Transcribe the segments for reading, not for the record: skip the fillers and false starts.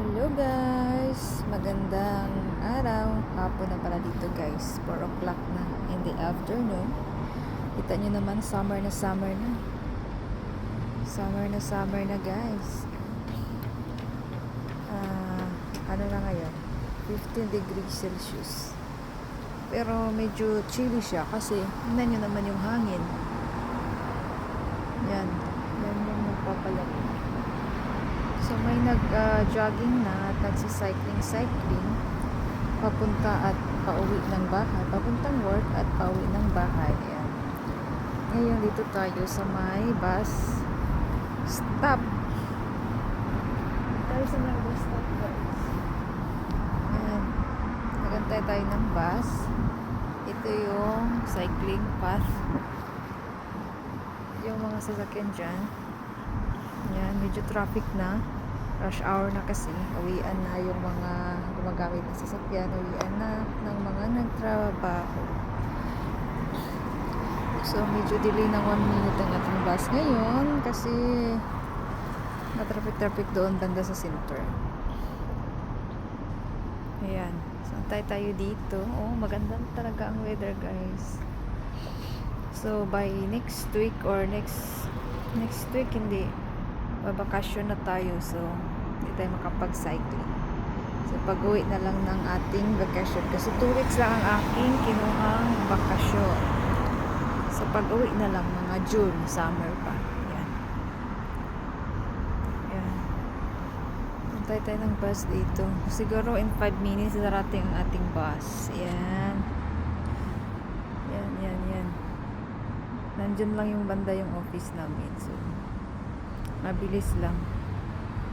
Hello guys! Magandang araw. Hapon na pala dito guys. 4 o'clock na in the afternoon. Kita nyo naman summer na summer na. Summer na summer na guys. Ano na ngayon? 15 degrees Celsius. Pero medyo chilly siya kasi tingnan nyo naman yung hangin. Yan. Yan yung nagpapalaki. So may nag-jogging na at nagsi-cycling papunta at pauwi ng bahay, papuntang work at pauwi ng bahay. Ayan. Ngayon dito tayo sa may bus stop. Tayo sa may bus stop guys. Ayan. Nagantay tayo ng bus. Ito yung cycling path. Yung mga sasakyan dyan. Yan, medyo traffic na. Rush hour na kasi. Uwian na yung mga gumagamit ng sasakyan. Uwian na ng mga nagtrabaho. So, medyo delay ng 1 minute ang ating bus ngayon kasi na-traffic doon banda sa center. Ayan. So, tayo dito. Oh, maganda talaga ang weather guys. So, by next week or next week, hindi babakasyon na tayo, so hindi tayo makapag-cycling. So pag-uwi na lang ng ating vacation kasi 2 weeks lang ang aking kinuhang bakasyon. So pag-uwi na lang mga June, summer pa. Yan. Yan. Antay tayo ng bus dito. Siguro in 5 minutes darating ang ating bus. Yan. Yan. Nandyan lang yung banda yung office namin. So mabilis lang.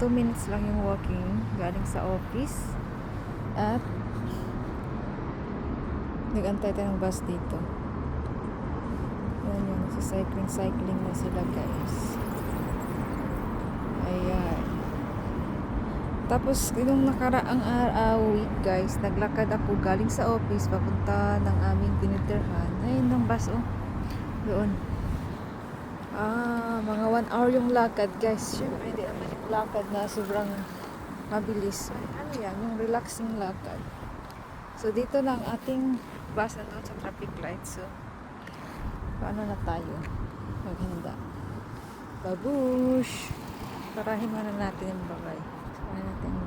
2 minutes lang yung walking galing sa office. At nag-antay tayo ng bus dito. Yan. Cycling na sila guys. Ayan. Tapos yung nakaraang week guys, naglakad ako galing sa office papunta ng aming tinitirhan. Ayun ng bus oh. Doon. Mga 1 hour yung lakad guys. Siyempre hindi naman yung lakad na sobrang mabilis. Ano yan, yung relaxing lakad. So dito lang ating bus na doon sa traffic light. So paano na tayo maghanda? Babush! Parahin muna natin yung bagay. Parahin natin yung